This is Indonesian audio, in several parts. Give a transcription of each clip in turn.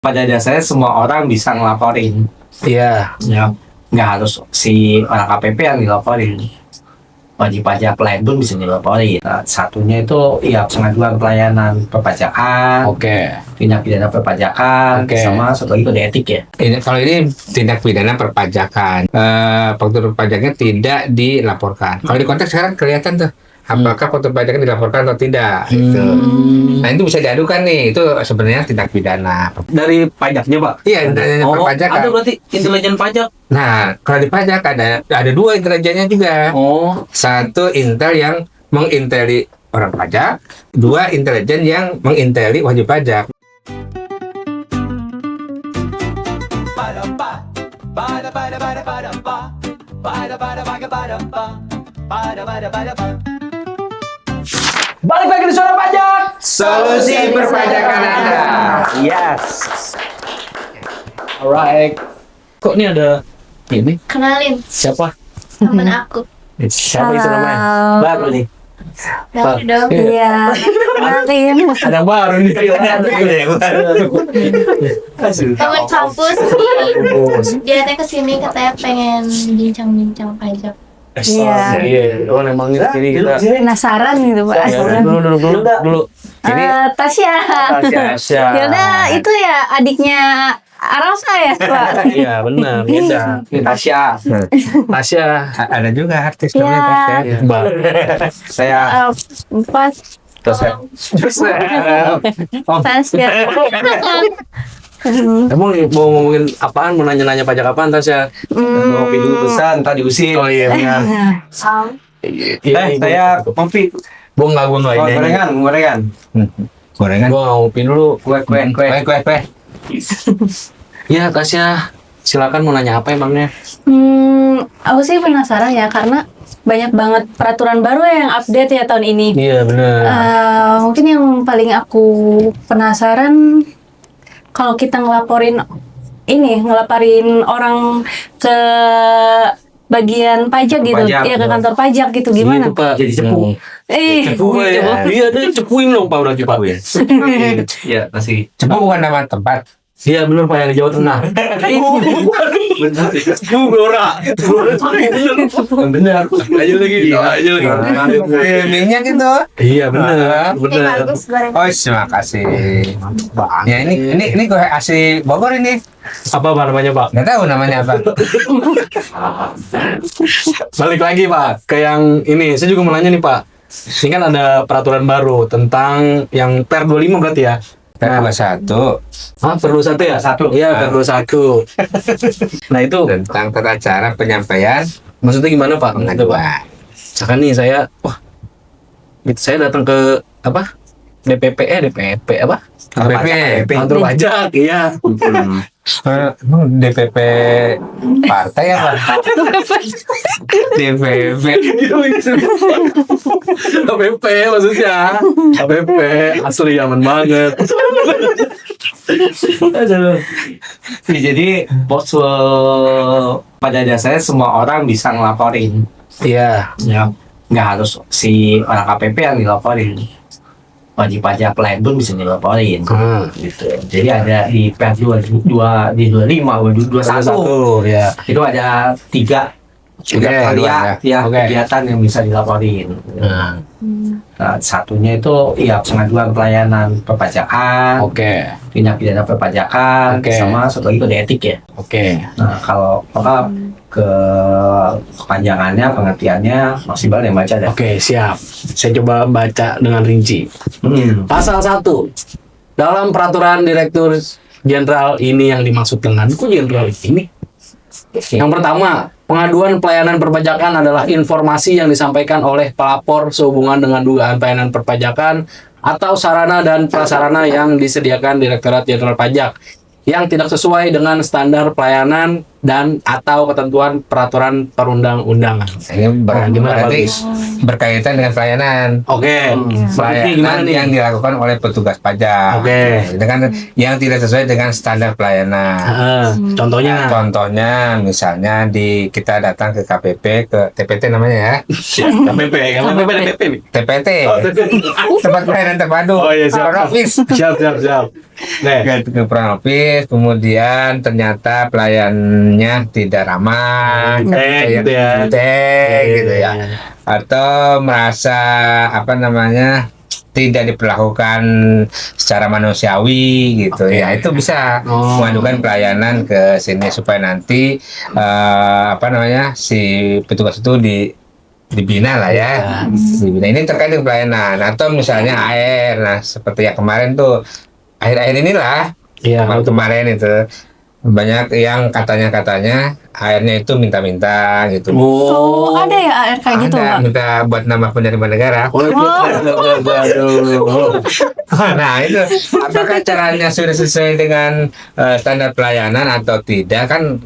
Pada dasarnya semua orang bisa ngelaporin, Iya. ya nggak harus si orang KPP yang dilaporin, wajib pajak lain pun bisa dilaporin. Nah, satunya itu ya pengaduan pelayanan perpajakan, Oke. tindak pidana perpajakan, Oke. sama satu lagi kode etik ya. Kalau ini tindak pidana perpajakan, faktur pajaknya tidak dilaporkan. Kalau di konteks sekarang kelihatan tuh, apakah faktur pajaknya dilaporkan atau tidak. Gitu. Nah itu bisa diadukan nih, itu sebenarnya tindak pidana. Dari pajaknya, Pak? Iya, perpajakan. Ada berarti intelijen pajak. Nah, kalau di pajak ada dua intelijennya juga. Oh, Satu intel yang menginteli orang pajak, dua intelijen yang menginteli wajib pajak. balik lagi di Suara Pajak. Solusi perpajakan Anda. Yes. Alright. Kok ini ada ini? Kenalin Siapa? temen aku. Siapa itu namanya? Baru nih. Dari dong. Iya, kenalin. Ada yang baru nih. Temen kampus dia teh kesini katanya pengen bincang-bincang pajak. Iya. Iya. Oh, emang ini kita. Penasaran gitu, Pak. Dulu. Tasya. Tasya. Yaudah, itu ya adiknya Arasa ya, Pak? Iya, benar. Beda. Ini Tasya, Tasya. Ada juga artis Iya. namanya Tasya. Mbak. saya Pas Tasya. Emang mau ngomongin apaan? Mau nanya-nanya pajak apaan, Tasya? ngopi dulu pesan, tadi diusir. Oh iya, benar. Saya ngopi, Gua enggak oh, ini. gorengan. Gorengan. Gua ngopi dulu. Kue. Kue. Ya, Tasya. Silakan mau nanya apa emangnya? Aku sih penasaran ya, karena banyak banget peraturan baru yang update ya tahun ini. Iya, benar. Mungkin yang paling aku penasaran, kalau kita ngelaporin orang ke bagian pajak gitu, Pajak, ya ke betul. kantor pajak gitu, gimana? Gitu, Pak. Jadi cepu. Cepu ya. Iya, dia cepuin dong, Pak, berarti, Pak. Ya, masih Cepu bukan nama tempat. Iya, benar, Pak, yang di Jawa Tengah. Blora. Benar. Aja lagi. Minyak itu. Iya, benar. Benar. Bagus goreng. Oh, terima kasih. Ya ini kue asli Bogor ini. Apa namanya, Pak? Nggak tahu namanya apa. Balik lagi, Pak, ke yang ini. Saya juga mau nanya nih, Pak. Ini kan ada peraturan baru tentang yang Per 25 berarti ya? Nama satu Ah, Per 21 ya? Satu. Iya, Per 21. Nah, itu tentang tata cara penyampaian maksudnya gimana, Pak? Itu, Pak. pengaduan. Misalkan nih saya datang ke apa? DPP apa? DPP. Kantor pajak, iya. Emang DPP partai apa? DPP. KPP maksudnya. KPP asli aman banget. jadi pada dasarnya semua orang bisa ngelaporin, Iya. ya nggak harus si orang KPP yang dilaporin, wajib pajak lain pun bisa dilaporin. Gitu. Jadi ada di Per 22 di 25 21 ya. itu ada tiga dua, ya, Oke. kegiatan yang bisa dilaporin. Nah, satunya itu ya pengaduan pelayanan perpajakan, Oke. tindak pidana perpajakan, Oke. sama satu lagi kode etik ya. Oke. Nah, kalau kepanjangannya, pengertiannya maksimal yang baca deh. Oke, siap. Saya coba baca dengan rinci. Pasal 1. Dalam peraturan Direktur Jenderal ini yang dimaksud dengan kok jenderal ini? Yang pertama, pengaduan pelayanan perpajakan adalah informasi yang disampaikan oleh pelapor sehubungan dengan dugaan pelayanan perpajakan atau sarana dan prasarana yang disediakan Direktorat Jenderal Pajak yang tidak sesuai dengan standar pelayanan dan atau ketentuan peraturan perundang-undangan. Ini gimana, berarti Bagus? berkaitan dengan pelayanan. Oke, berarti Pelayanan gimana nih? yang dilakukan oleh petugas pajak. Oke. Itu kan yang tidak sesuai dengan standar pelayanan. Contohnya, Contohnya misalnya kita datang ke KPP, ke TPT namanya ya. KPP, TPT. Tempat pelayanan terpadu. Oh iya, siap. Front office. siap. Nih, Ke front office, kemudian ternyata pelayannya tidak ramah, Jutek gitu ya. jutek gitu ya, atau merasa apa namanya tidak diperlakukan secara manusiawi gitu ya, itu bisa mengadukan pelayanan ke sini supaya nanti apa namanya si petugas itu dibina lah ya. Dibina. Ini terkait dengan pelayanan atau misalnya air. Nah, seperti yang kemarin tuh akhir-akhir inilah Iya, kemarin itu banyak yang katanya airnya itu minta-minta gitu. Oh, ada ya AR kayak gitu, Ada, Pak? minta buat nama penerimaan negara. Nah itu apakah caranya sudah sesuai dengan standar pelayanan atau tidak kan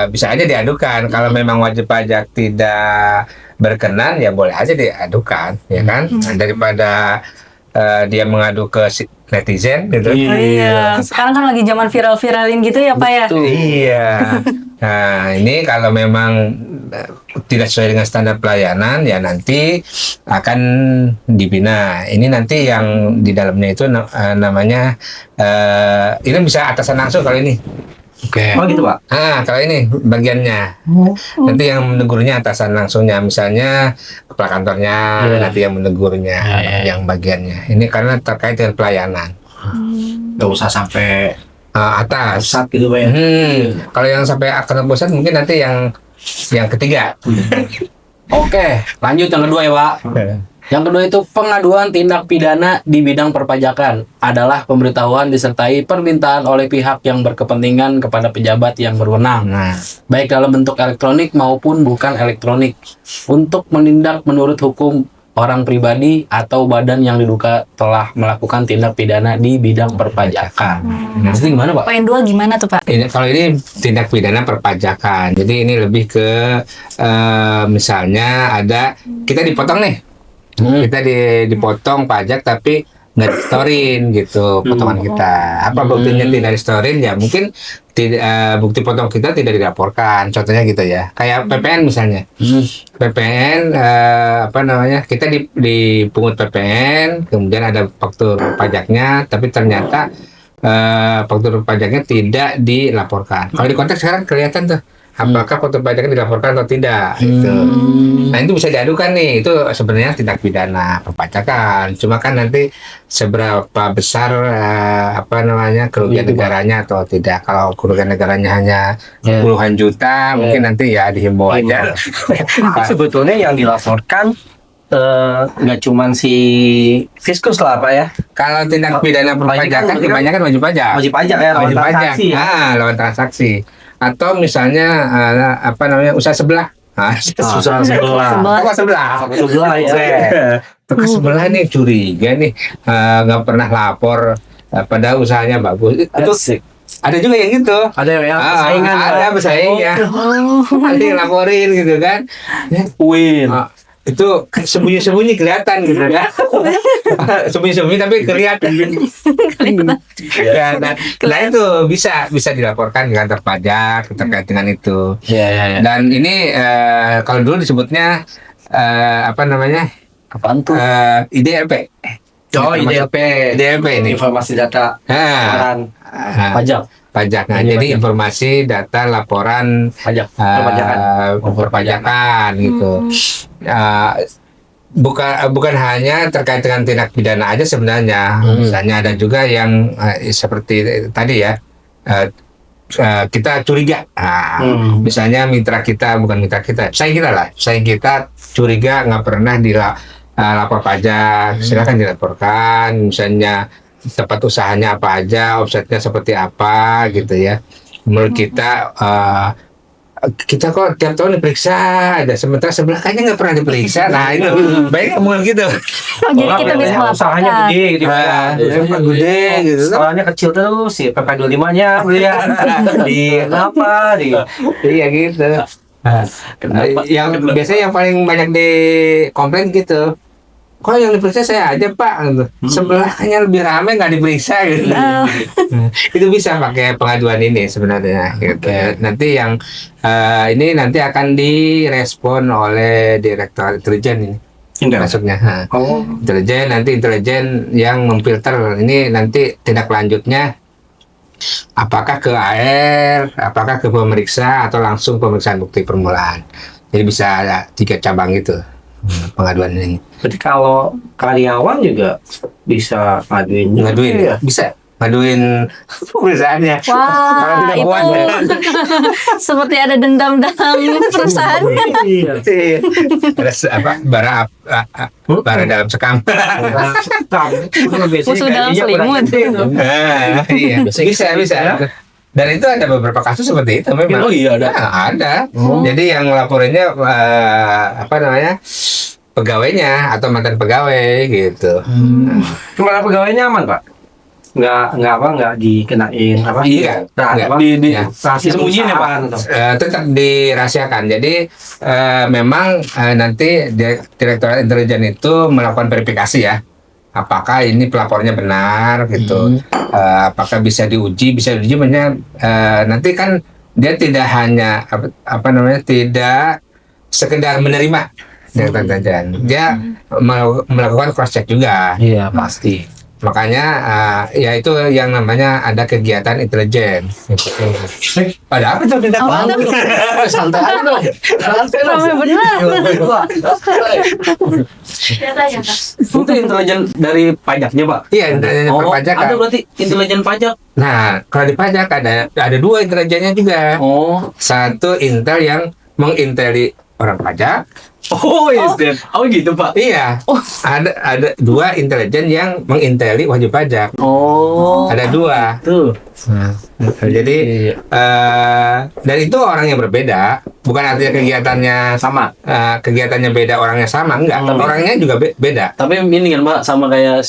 bisa aja diadukan. Kalau memang wajib pajak tidak berkenan ya boleh aja diadukan ya kan. Daripada dia mengadu ke netizen gitu. Oh iya, sekarang kan lagi zaman viral-viralin gitu ya, Pak ya? Iya. Nah, ini kalau memang tidak sesuai dengan standar pelayanan, ya nanti akan dibina. Ini nanti yang di dalamnya itu namanya, ini bisa atasan langsung kalau ini. Oke. Oh gitu Pak. Kalau ini bagiannya. Nanti yang menegurnya atasan langsungnya. Misalnya kepala kantornya, nanti yang menegurnya, yang bagiannya. Ini karena terkait dengan pelayanan. Gak usah sampai Atas. pusat gitu Pak ya. Kalau yang sampai kantor pusat mungkin nanti yang ketiga. Oke, lanjut yang kedua ya, Pak. Yang kedua itu pengaduan tindak pidana di bidang perpajakan adalah pemberitahuan disertai permintaan oleh pihak yang berkepentingan kepada pejabat yang berwenang, Nah, baik dalam bentuk elektronik maupun bukan elektronik, untuk menindak menurut hukum orang pribadi atau badan yang diduga telah melakukan tindak pidana di bidang perpajakan. Maksudnya gimana, Pak? Poin 2 gimana tuh, Pak? kalau ini tindak pidana perpajakan. Jadi ini lebih ke misalnya ada kita dipotong nih. Kita dipotong pajak tapi nggak disetorin gitu potongan kita. Apa buktinya tidak disetorin? Ya mungkin bukti potong kita tidak dilaporkan. Contohnya gitu ya. Kayak PPN misalnya. PPN apa namanya? Kita dipungut PPN, kemudian ada faktur pajaknya, tapi ternyata faktur pajaknya tidak dilaporkan. Kalau di konteks sekarang kelihatan tuh. Apakah faktur pajaknya dilaporkan atau tidak? Gitu. Nah itu bisa diadukan nih. Itu sebenarnya tindak pidana perpajakan. Cuma kan nanti seberapa besar apa namanya kerugian negaranya atau tidak. Kalau kerugian negaranya hanya puluhan juta, mungkin nanti ya dihimbau aja. Tapi sebetulnya yang dilaporkan nggak cuman si fiskus lah Pak ya. Kalau tindak pidana perpajakan kebanyakan wajib pajak. Wajib pajak ya, lawan Wajib pajak. transaksi ya. Lawan transaksi. Atau misalnya apa namanya usaha sebelah. Susah sebelah. Toko sebelah. Sebelah ya. Toko sebelah nih curiga nih nggak pernah lapor padahal usahanya bagus. Itu ada juga yang gitu. Ada yang persaingan. Ada pesaingnya. Ada yang laporin gitu kan. Win. Itu sembunyi-sembunyi kelihatan gitu ya. Sembunyi-sembunyi tapi kelihatan. Nah itu bisa dilaporkan ke kantor pajak terkait dengan itu. Dan ini kalau dulu disebutnya apa namanya? Apaan tuh? IDLP. Oh, IDLP ini. Informasi data laporan Pajak. Nah, Ini jadi pajak. informasi data laporan Pajak. perpajakan gitu. Bukan hanya terkait dengan tindak pidana aja sebenarnya. Misalnya ada juga yang seperti tadi ya. Kita curiga, misalnya saing kita curiga nggak pernah lapor pajak, silakan dilaporkan. Misalnya tempat usahanya apa aja, offsetnya seperti apa gitu ya. Menurut kita kita kok tiap tahun diperiksa aja, sementara sebelah kayaknya nggak pernah diperiksa. Nah itu baik ngomong gitu. Oh, jadi Orang kita bisa yang usahanya melaporkan. gede gitu Ah, ya. usahanya gede gitu. Soalnya kecil terus sih PP25-nya belian di apa di Iya gitu. Yang biasanya yang paling banyak di komplain gitu. Kok yang diperiksa saya aja Pak, gitu. Sebelahnya lebih ramai nggak diperiksa gitu. Itu bisa pakai pengaduan ini sebenarnya. Gitu. Nanti yang ini nanti akan direspon oleh Direktorat Intelijen ini. Masuknya. Oh. Intelijen yang memfilter ini nanti tindak lanjutnya apakah ke AR, apakah ke pemeriksa atau langsung pemeriksaan bukti permulaan. Jadi bisa ada 3 cabang gitu pengaduan ini. Berarti kalau karyawan juga bisa ngaduin Ya, bisa ngaduin perusahaannya. Kalau Wah, tidak puas, itu seperti ada dendam dalam perusahaan. Iya. ada bara dalam sekam. Musuh dalam selimut. Iya, bisa. Dan itu ada beberapa kasus seperti itu memang. Oh iya, ada. Nah, ada. Jadi yang laporinnya pegawainya atau mantan pegawai gitu. Cuma pegawainya aman, Pak? Nggak dikenain apa? Iya, Nah, nggak. apa? Ya. Rahasia Disembunyiin ya, Pak? perusahaan atau? Tetap dirahasiakan. Jadi memang nanti Direktorat Intelijen itu melakukan verifikasi ya. Apakah ini pelapornya benar gitu? Apakah bisa diuji? Maksudnya nanti kan dia tidak hanya tidak sekedar menerima Direktorat Intelijen. Dia melakukan cross check juga. Iya, pasti. Makanya ya itu yang namanya ada kegiatan intelijen. Ada apa tuh tidak Apa paham? tuh? Santai aja dong. Ramai benar. Biasanya Kak. Itu intelijen dari pajaknya, Pak? Iya, intelijen perpajakan. Ada berarti intelijen pajak. Nah, kalau di pajak ada 2 intelijennya juga. Oh. Satu intel yang menginteli orang pajak. Oh, gitu, Pak. Iya. Ada 2 intelijen yang menginteli wajib pajak. Oh. Ada 2. Tuh. Jadi dan itu orang yang berbeda. Bukan artinya kegiatannya Sama. kegiatannya beda, orangnya sama, enggak. Orangnya juga beda. Tapi ini kan, Pak, sama kayak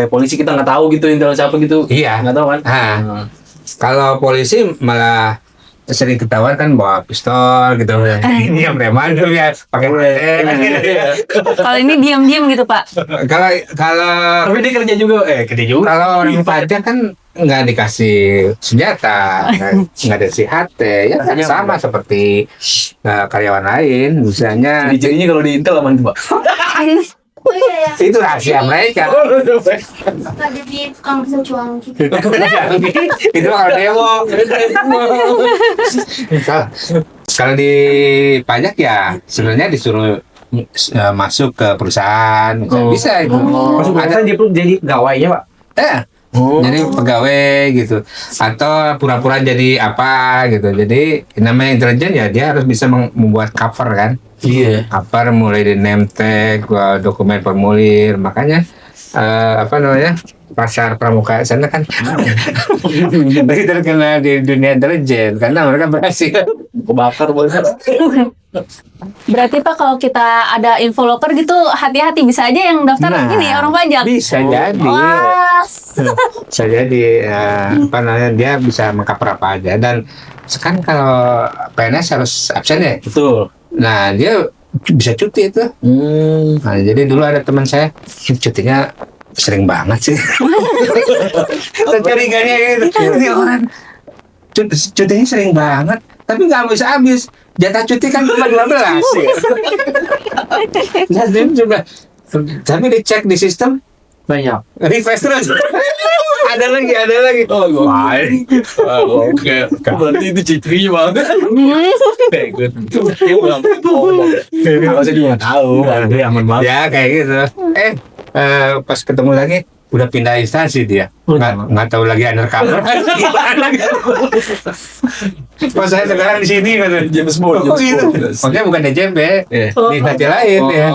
polisi, kita nggak tahu gitu intel siapa gitu. Iya. Nggak tahu kan? Nah, kalau polisi malah sering ketahuan kan bawa pistol gitu. Ini yang preman tuh ya pakai mate. Kalau ini diam-diam gitu, Pak. Kalau Tapi dia kerja juga. Kerja juga. kalau orang pajak kan nggak dikasih senjata, nggak dikasih HT, ya kan sama seperti karyawan lain, misalnya Ciri-cirinya kalau di intel aman tuh, Pak. Oh iya ya. itu rahasia mereka. Nggak jadi tukang bersecuang gitu. Itu kalau demo. Kalau di pajak ya sebenarnya disuruh masuk ke perusahaan, bisa itu. Masuk Ada jadi pegawainya, Pak. jadi pegawai gitu, atau pura-pura jadi apa gitu. Jadi namanya intelijen ya dia harus bisa membuat cover kan. Iya. Cover mulai di name tag, dokumen formulir, makanya pasar pramuka sana kan lebih terkenal di dunia intelijen karena mereka berhasil. Kebakar banget. Berarti Pak, kalau kita ada info loker gitu, hati-hati, bisa aja yang daftar Nah, ini orang pajak. bisa jadi. Wah. Bisa jadi dia bisa mengcover apa aja. Dan sekarang kalau PNS harus absen ya. Betul. Nah, dia bisa cuti itu. Nah, jadi dulu ada teman saya cutinya sering banget sih. Curiganya gitu. Ini orang cutinya sering banget, tapi nggak habis-habis. Jatah cuti kan cuma 12. Nah, dia coba. Tapi dicek di sistem Banyak. refresh terus. ada lagi. Oh, oke. Berarti itu ciri banget. Good. Saya juga nggak tahu. Dia aman banget. Ya kayak gitu. Pas ketemu lagi udah pindah instansi dia. Nggak tahu lagi undercover. Gimana gitu. Pas saya sekarang di sini kata James Bond. Oh gitu. Maksudnya bukan DJP, di instansi lain ya.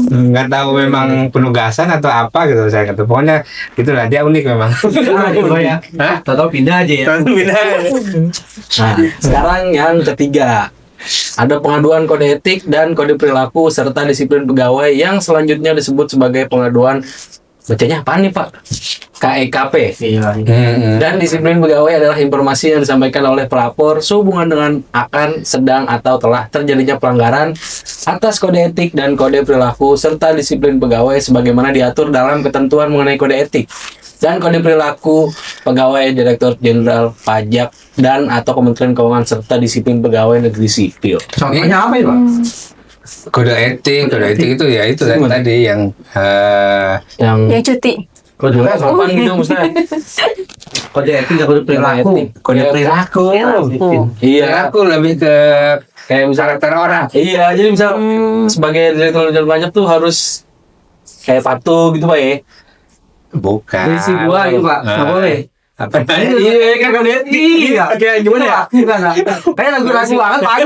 Nggak tahu memang penugasan atau apa gitu saya kata. Pokoknya gitulah, dia unik memang. Coba ya. Tahu pindah aja ya. Pindah. Nah, sekarang yang ketiga. Ada pengaduan kode etik dan kode perilaku serta disiplin pegawai yang selanjutnya disebut sebagai pengaduan, bacanya apa nih Pak? KEKP. Iya. Dan disiplin pegawai adalah informasi yang disampaikan oleh pelapor sehubungan dengan akan, sedang, atau telah terjadinya pelanggaran atas kode etik dan kode perilaku serta disiplin pegawai sebagaimana diatur dalam ketentuan mengenai kode etik dan kode perilaku pegawai Direktur Jenderal Pajak dan atau Kementerian Keuangan serta disiplin pegawai negeri sipil. Contohnya apa ya, Pak? Kode etik itu ya itu kan tadi yang Yang cuti. Kode apa gitu maksudnya? Kode etik dan kode perilaku. kode perilaku. Iya, Perilaku lebih ke kayak misalnya karakter orang. iya, jadi misal sebagai Direktur Jenderal Pajak tuh harus kayak patuh gitu Pak ya. Bukan. Berisi gua gitu, Pak. Nggak boleh. Apa Iya, kan kode etik. Iya. Kayak gimana ya? Enggak. Kayak ragu-ragu banget, Pak.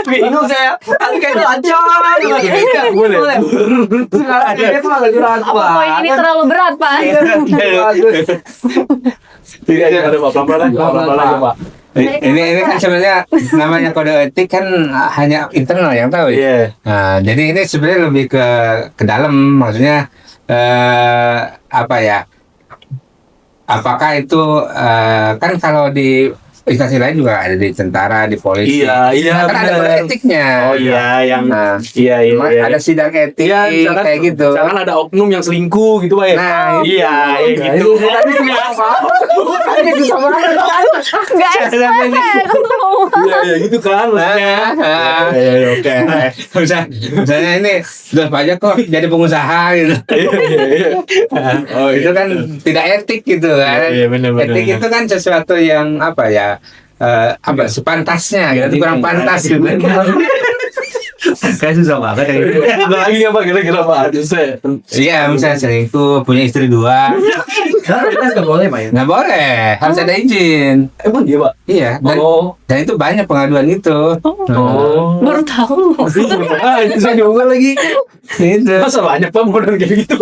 Bingung saya. Kayak lancar. Boleh. Ada itu ragu-ragu. Poin ini terlalu berat, Pak. Tidak ada Pak, pelan-pelan aja Pak. ini kan sebenarnya namanya kode etik kan hanya internal yang tahu ya. Iya. Nah, jadi ini sebenarnya lebih ke dalam, maksudnya apa ya? Apakah itu kan kalau di instansi lain juga ada di tentara, di polisi. Iya, Nah, kan ada benar. kode etiknya. Oh iya, yang Nah, iya. ada sidang etik misalkan, kayak gitu. Misalkan ada oknum yang selingkuh gitu Pak ya. Nah, iya, gitu. Tapi kenapa? Bukannya bisa banget. Nggak expert. Iya, gitu kan maksudnya. Iya, oke. Misalnya ini sudah pajak kok jadi pengusaha gitu. Oh, itu kan tidak etik gitu kan. Iya, benar. Etik itu kan sesuatu yang apa ya? Apa sepantasnya gitu, kurang pantas gitu. Kayak susah banget kayak gitu. Ada lagi nggak Pak kira-kira Pak? Saya. Iya, misalnya selingkuh, punya istri 2, Karena kita nggak boleh, Pak ya. nggak boleh, harus ada izin. Emang iya Pak? Iya, dan itu banyak pengaduan itu. Oh. Baru tahu. Saya juga lagi. Itu. Masa banyak Pak model kayak gitu?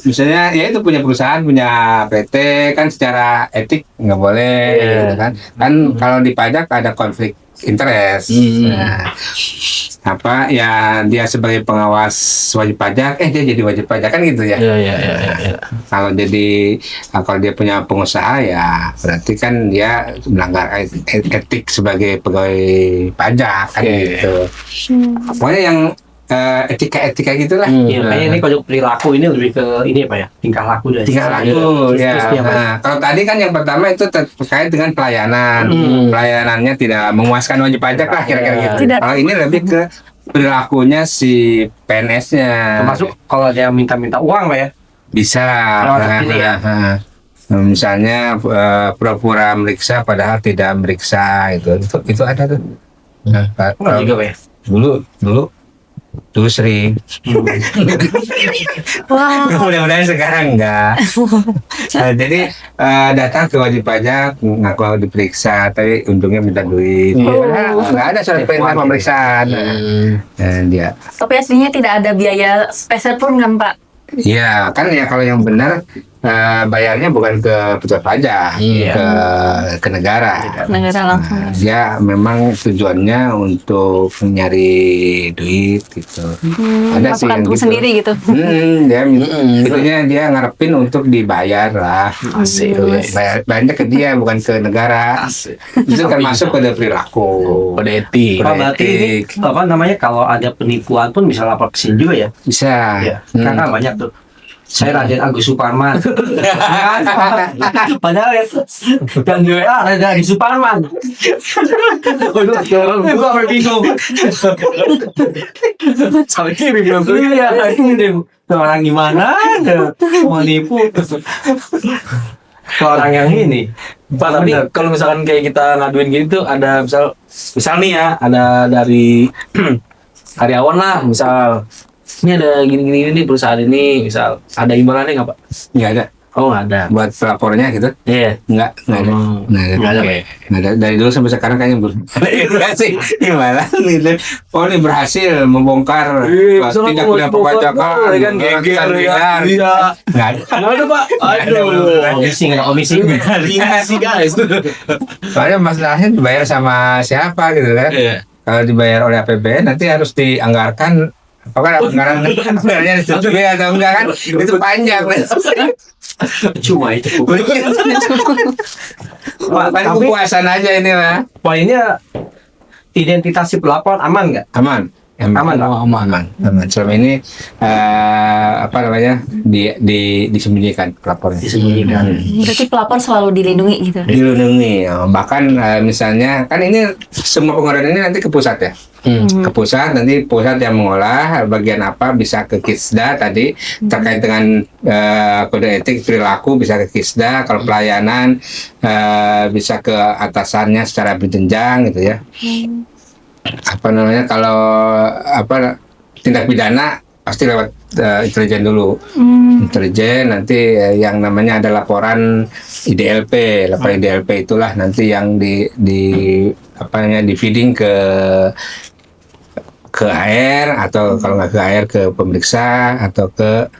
Misalnya ya itu punya perusahaan, punya PT kan secara etik nggak boleh gitu kan. Kan kalau di pajak ada konflik interest. Nah, apa ya, dia sebagai pengawas wajib pajak, dia jadi wajib pajak kan gitu ya. Iya. Kalau kalau dia punya pengusaha ya berarti kan dia melanggar etik sebagai pegawai pajak kan gitu. Pokoknya yang etika gitulah. Iya, kayaknya ini kode perilaku ini lebih ke ini Pak ya, tingkah laku dari Tingkah laku ya. Bisnisnya, Pak. Nah, kalau tadi kan yang pertama itu terkait dengan pelayanan. Pelayanannya tidak memuaskan wajib pajak lah kira-kira gitu. Tidak. Kalau ini lebih ke perilakunya si PNS-nya. Termasuk kalau dia minta uang Pak ya. Bisa. Lewat ini ya. Misalnya pura-pura meriksa padahal tidak meriksa itu ada tuh. Nah, Enggak juga Pak ya. dulu sering. Wah. Mudah-mudahan sekarang enggak. Jadi datang ke wajib pajak ngaku diperiksa, tapi untungnya minta duit. Nggak ada surat perintah pemeriksaan. Dan dia, Tapi aslinya tidak ada biaya spesial pun kan, Pak? iya kan ya kalau yang benar bayarnya bukan ke petugas pajak, ke negara. Negara langsung. Dia memang tujuannya untuk nyari duit gitu. Ada sih yang Melakukan gitu. sendiri gitu. Dia ngarepin untuk dibayar lah. Asik. Bayarnya ke dia bukan ke negara. Itu termasuk kode perilaku. Kode etik. Pak, berarti ini apa namanya, kalau ada penipuan pun bisa lapor ke sini juga ya? Bisa. Iya. Karena banyak tuh. Saya Raden Agus Suparman. Padahal ya, dan di WA Raden Agus Suparman. Orang juga sampai bingung. Sampai kirim dong. Iya, ini orang gimana? Mau nipu. Orang yang ini. Pak, tapi kalau misalkan kayak kita ngaduin gitu, ada misal nih ya, ada dari karyawan lah, misal ini ada gini-gini nih perusahaan ini, misal ada imbalannya nggak Pak? Nggak ada. Oh, nggak ada. buat pelapornya gitu? Iya. Nggak ada. Nggak ada, Oke. Nggak ada. Dari dulu sampai sekarang kayaknya belum. Enggak sih. Gimana nih? Oh, ini berhasil membongkar tindak pidana perpajakan. geger ya. Nggak ada. Nggak ada, Pak. Aduh. Komisi. Sih, guys. Soalnya masalahnya dibayar sama siapa gitu kan? Iya. Kalau dibayar oleh APBN nanti harus dianggarkan. Apakah anggarannya disetujui atau enggak kan? Itu panjang. Cuma itu. Paling Tapi kepuasan aja ini mah. poinnya identitas si pelapor aman nggak? Aman. Aman, Pak? Aman. Selama ini apa namanya disembunyikan pelapornya. Disembunyikan. Berarti pelapor selalu dilindungi gitu. Dilindungi. Bahkan misalnya kan ini semua pengeluaran ini nanti ke pusat ya. Ke pusat, nanti pusat yang mengolah bagian apa bisa ke Kisda tadi terkait dengan kode etik perilaku bisa ke Kisda, kalau pelayanan bisa ke atasannya secara berjenjang gitu ya. Apa namanya kalau apa tindak pidana pasti lewat intelijen dulu. Intelijen nanti yang namanya ada laporan IDLP. Laporan IDLP itulah nanti yang di apa namanya di feeding ke AR atau kalau nggak ke AR ke pemeriksa atau ke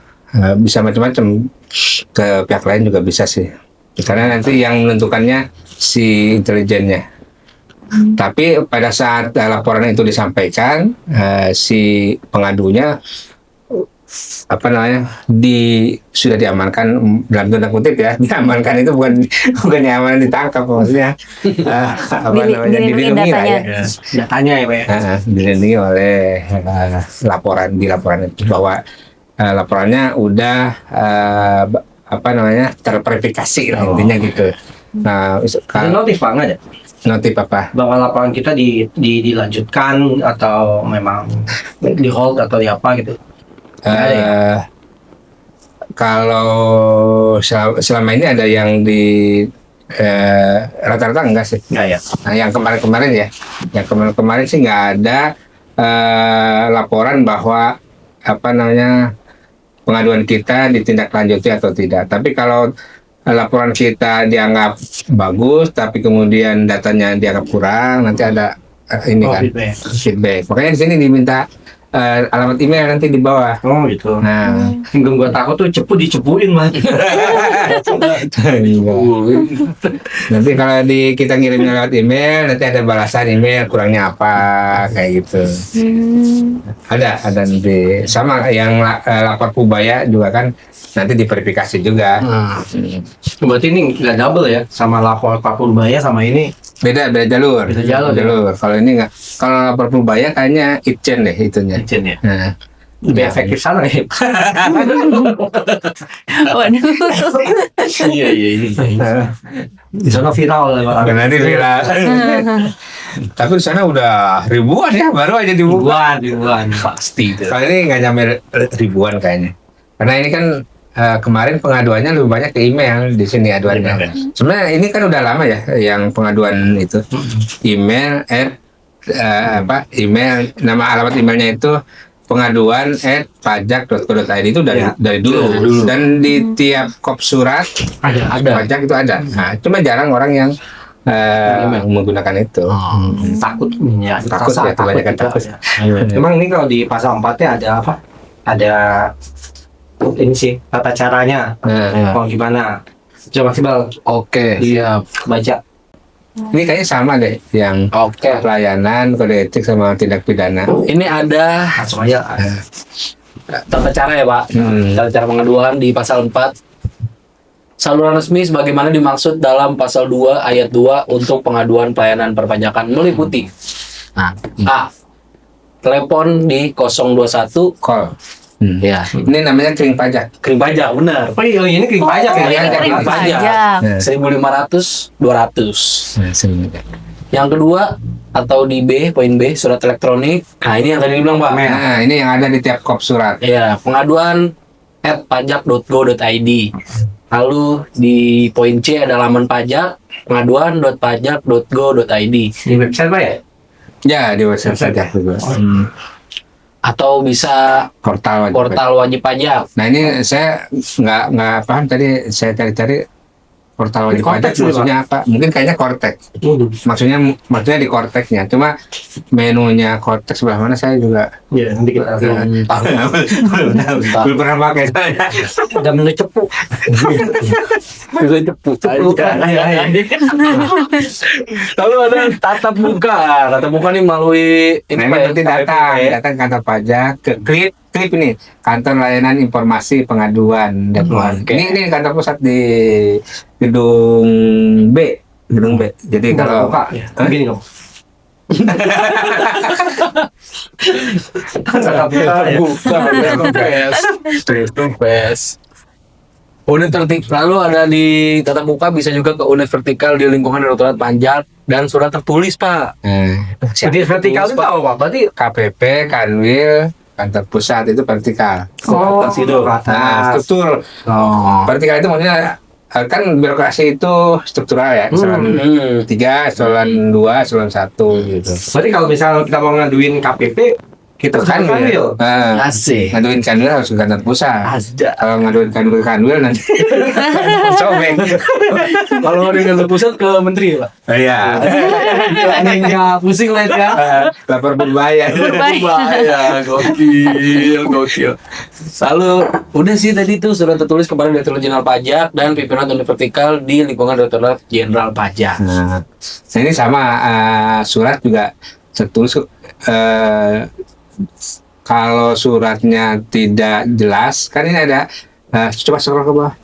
bisa macam-macam ke pihak lain juga bisa sih. Karena nanti yang menentukannya si intelijennya. Tapi pada saat laporan itu disampaikan, si pengadunya apa namanya sudah diamankan dalam tanda kutip ya, diamankan itu bukan diamankan ditangkap maksudnya apa namanya dilindungi lah ya. Datanya ya Pak ya. Dilindungi oleh di laporan itu bahwa laporannya udah apa namanya terverifikasi lah intinya gitu. Nah, Ada notif Pak nggak ada? Notif apa? Bahwa laporan kita dilanjutkan atau memang di hold atau di apa gitu? Nggak ada ya? Kalau selama ini ada yang di rata-rata enggak sih. Nggak ya. Nah, yang kemarin-kemarin ya, yang kemarin-kemarin sih nggak ada laporan bahwa apa namanya pengaduan kita ditindaklanjuti atau tidak. Tapi kalau laporan kita dianggap bagus, tapi kemudian datanya dianggap kurang, nanti ada ini kan feedback. Makanya di sini diminta alamat email nanti di bawah. Oh gitu. Nah, Yang gua takut tuh dicepuin mah. nanti kalau kita ngirim lewat email, nanti ada balasan email kurangnya apa kayak gitu. Ada nanti sama yang lapor Pubaya juga kan nanti diverifikasi juga. Berarti ini nggak double ya sama lapor Pak Purbaya sama ini. Beda jalur. Beda jalur. Kalau ini nggak, kalau lapor Pubaya kayaknya Itjen deh itunya. Itjen ya. Nah, Lebih efektif sana ya. Waduh. Iya. Di sana viral ya Pak. nanti viral. Tapi di sana udah ribuan ya, baru aja dibuka. Ribuan pasti itu. Kalau ini nggak nyampe ribuan kayaknya. Karena ini kan kemarin pengaduannya lebih banyak ke email di sini aduannya. Sebenarnya ini kan udah lama ya yang pengaduan itu. Email email nama alamat emailnya itu pengaduan@pajak.co.id itu dari dulu. Dan di tiap kop surat Ada. pajak itu ada. Nah, cuma jarang orang yang menggunakan itu. Takut ya. Takut ya, kebanyakan takut. Ya. Emang ini kalau di pasal 4-nya ada apa? Ada ini sih tata caranya. Mau gimana? Coba Bal Oke, siap. baca. Ini kayaknya sama deh yang pelayanan, kode etik sama tindak pidana. Ini ada Langsung aja. tata cara ya, Pak. Tata cara pengaduan di pasal 4. Saluran resmi sebagaimana dimaksud dalam pasal 2 ayat 2 untuk pengaduan pelayanan perpajakan meliputi A. Telepon di 021 Call. ya. Ini namanya kering pajak. Kering pajak, benar. Oh iya, ini kering pajak ya. Iya, kering pajak. pajak. 1.500, 200. Nah, Yang kedua atau di B, poin B, surat elektronik. Nah, ini yang tadi dibilang, Pak. Nah, ini yang ada di tiap kop surat. Ya, pengaduan @pajak.go.id. Lalu di poin C ada laman pajak, pengaduan.pajak.go.id. Di website Pak ya? Ya, di website pajak juga. atau bisa Portal wajib pajak. portal wajib pajak. Nah ini saya nggak paham tadi, saya cari-cari portal wajib pajak Cortex ini, maksudnya apa? Mungkin kayaknya Cortex. Maksudnya di Cortexnya. Cuma menunya Cortex sebelah mana saya juga Iya, nanti kita belum pernah pakai. udah menu cepu. Lalu ada tatap muka. Tatap muka nih melalui Nah, Pak, ini berarti KPP, datang ya. datang kantor pajak ke klip ini kantor layanan informasi pengaduan dan Oke. ini kantor pusat di gedung B. Jadi kalau Buka, ya. Begini dong. Tatap muka, ya. Best. Unit vertikal lalu ada di tatap muka, bisa juga ke unit vertikal di lingkungan Direktorat Pajak dan surat tertulis, Pak. Jadi vertikal itu tahu Pak. Berarti KPP, Kanwil, kantor pusat itu vertikal. atas itu. Nah, struktur Oh. vertikal itu maksudnya kan birokrasi itu struktural ya, eselon 3, eselon 2, eselon 1 gitu. Berarti kalau misalnya kita mau ngaduin KPP, kita Kan Kanwil. Asik. ngaduin Kanwil harus ke kantor pusat. Asda. Kalau ngaduin Kanwil nanti sobek. Kalau ada di kantor pusat ke menteri, Pak. Iya. Planningnya pusing lah ya. Lapor berbahaya. Bahaya, gokil. Lalu udah sih tadi tuh surat tertulis kepada Direktur Jenderal Pajak dan pimpinan unit vertikal di lingkungan Direktorat Jenderal Pajak. Nah, ini sama surat juga tertulis. Kalau suratnya tidak jelas, kan ini ada coba scroll ke bawah.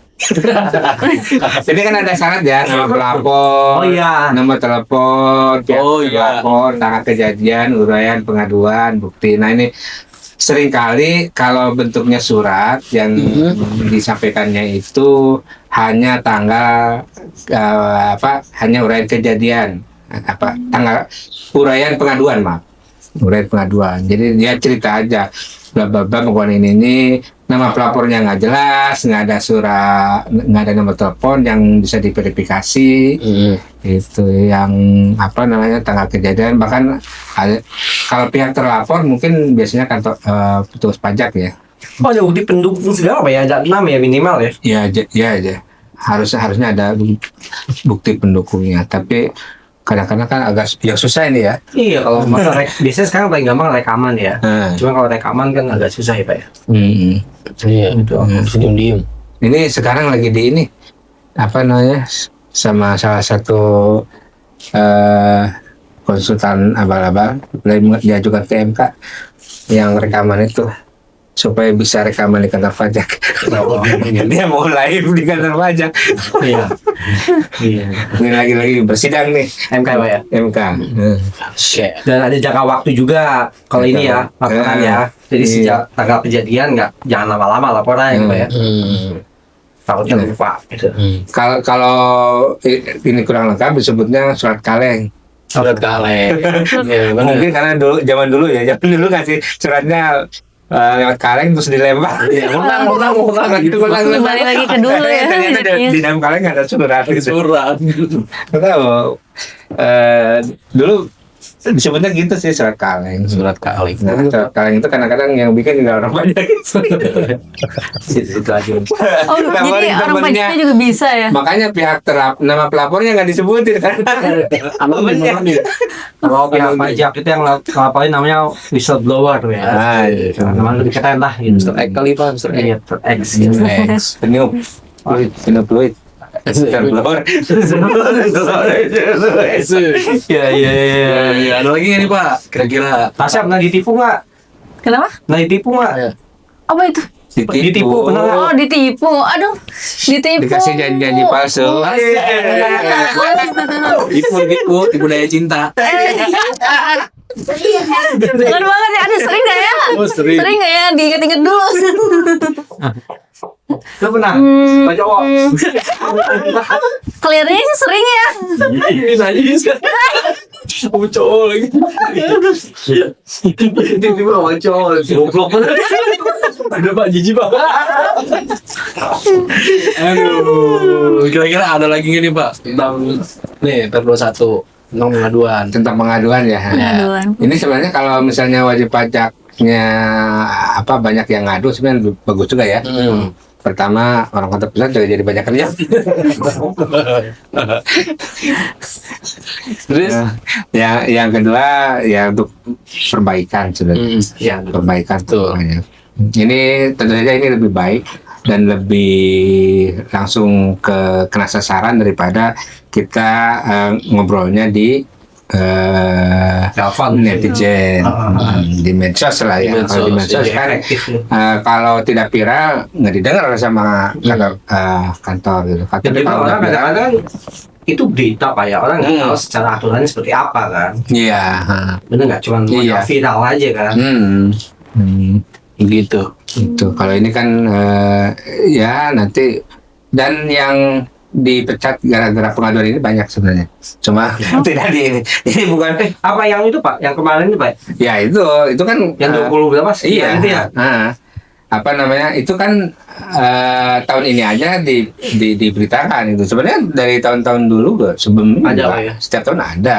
Jadi kan ada syarat ya, nama pelapor, Oh, iya. nomor telepon, pihak Oh, iya. pelapor, tanggal kejadian, uraian pengaduan, bukti. Nah ini seringkali kalau bentuknya surat yang disampaikannya itu hanya tanggal hanya uraian kejadian, tanggal uraian pengaduan, maaf. Uraian pengaduan. Jadi dia cerita aja, bla bla bla pengaduan ini, nama pelapornya nggak jelas, nggak ada surat, nggak ada nomor telepon yang bisa diverifikasi, itu yang tanggal kejadian. Bahkan kalau pihak terlapor mungkin biasanya kantor petugas pajak ya. Oh, ada bukti pendukung segala Pak ya, ada 6 ya minimal ya. Ya aja. Harusnya ada bukti pendukungnya, tapi kadang-kadang kan agak susah ini ya. Iya, kalau biasanya sekarang paling gampang rekaman ya. Cuma kalau rekaman kan agak susah ya Pak ya. Iya, itu bisa diem. Ini sekarang lagi di ini sama salah satu konsultan abal-abal diajukan ke MK yang rekaman itu supaya bisa rekaman di kantor pajak. Dia mau live di kantor pajak. Iya. Iya. Ini lagi bersidang nih MK Pak ya. MK. Shit. Dan ada jangka waktu juga kalau ini ya laporan ya. Jadi sejak tanggal kejadian jangan lama-lama laporan ya Pak ya. Takutnya lupa gitu. Kalau ini kurang lengkap disebutnya surat kaleng. Surat kaleng. Iya, benar. Mungkin karena zaman dulu ngasih suratnya lewat kaleng terus dilempar. Iya, menang gitu. Kembali lagi ke dulu ya. Ternyata di dalam kaleng ada surat. Surat. Nggak tahu. Dulu disebutnya gitu sih, surat kaleng. Surat kaleng. Nah, surat kaleng itu kadang-kadang yang bikin juga orang pajak. Situ aja. Oh, jadi orang pajaknya juga bisa ya. Makanya pihak nama pelapornya nggak disebutin kan. Kalau pihak pajak itu yang laporin namanya whistleblower tuh ya. Ah, iya. Namanya lebih keren lah gitu. Mr. X kali, Pak. Mr. X. Iya, X gitu. Peniup fluid. Whistleblower. Iya. Ada lagi nggak nih, Pak? Kira-kira Tasya pernah ditipu nggak? Kenapa? Pernah ditipu nggak? Apa itu? Ditipu benar nggak? Oh, ditipu. Aduh, ditipu. Dikasih janji-janji palsu. tipu daya cinta. Jangan banget ya. Aduh, sering nggak ya? Oh, sering. Sering nggak ya? Diinget-inget dulu. Lu pernah? Pak cowok? Kelihatannya sih sering ya. Najis kan? Kamu cowok lagi. Tiba-tiba sama cowok. Goblok. Ada Pak Jiji, Pak. Aduh. Kira-kira ada lagi nggak nih, Pak? Tentang nih, Perpro 1 tentang pengaduan. Tentang pengaduan ya. Pengaduan. Ini sebenarnya kalau misalnya wajib pajak banyaknya banyak yang ngadu sebenarnya lebih bagus juga ya. Pertama, orang kantor pusat juga jadi banyak kerja. Terus yang kedua ya untuk perbaikan sebenarnya. Ya, Perbaikan tuh. Ini tentu saja ini lebih baik dan lebih langsung kena sasaran daripada kita ngobrolnya di telepon netizen di medsos lah ya. Kalau di medsos kan kalau tidak viral nggak didengar sama kantor gitu. Tapi Kalau orang udah viral, kadang-kadang itu berita Pak ya, orang nggak tahu secara aturannya seperti apa kan. iya. Bener nggak, cuma Iya. viral aja kan. gitu. Itu kalau ini kan ya nanti dan yang dipecat gara-gara pengaduan ini banyak sebenarnya. Cuma tidak di ini bukan Apa yang itu Pak? Yang kemarin itu Pak? ya itu kan Yang 20 berapa sih? iya Itu ya? apa namanya itu kan tahun ini aja diberitakan itu sebenarnya dari tahun-tahun dulu sebelum ini Ada juga, lah ya. setiap tahun ada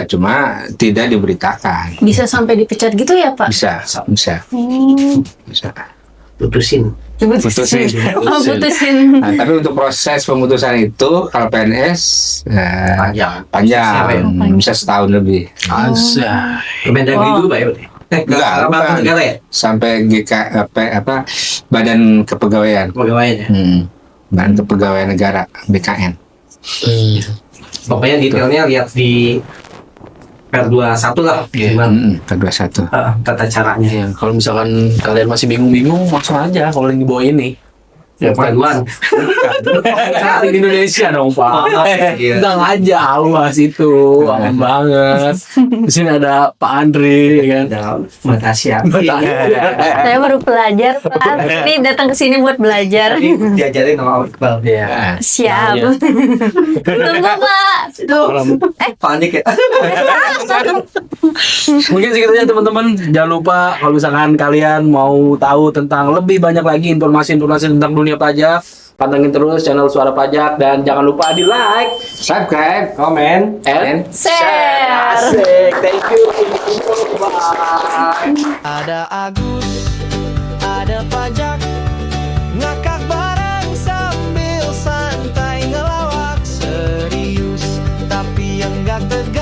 cuma tidak diberitakan. Bisa sampai dipecat gitu ya, Pak? Bisa Putusin. Putusin. Oh, putusin. Nah, tapi untuk proses pemutusan itu kalau PNS panjang, bisa setahun lebih. Masa. Kemendagri dulu Pak ya berarti? Enggak, Lembaga negara ya? sampai Badan Kepegawaian. Pegawainya. Badan Kepegawaian Negara BKN. Pokoknya detailnya lihat di Per 21 lah. Gimana Kedua satu. tata caranya. Ya, kalau misalkan kalian masih bingung-bingung, langsung aja kalau yang di bawah ini. Ya paduan. Saat di Indonesia dong, Pak. Iya. Tenang aja, awas itu. Aman banget. Di sini ada Pak Andri, ya kan? Ada mata siap. Saya baru pelajar, Pak. Ini datang ke sini buat belajar. Ini diajarin sama Iqbal. Ya. Siap. Iya. Tunggu, Pak. Tuh. Panik ya. Mungkin segitu aja teman-teman. Jangan lupa kalau misalkan kalian mau tahu tentang lebih banyak lagi informasi-informasi tentang dunia pajak, pantengin terus channel Suara Pajak dan jangan lupa di like, Subscribe, Komen. and Share. Asik. Thank you. Bye. Ada Agus, ada pajak, ngakak bareng sambil santai ngelawak serius, tapi yang gak tegas.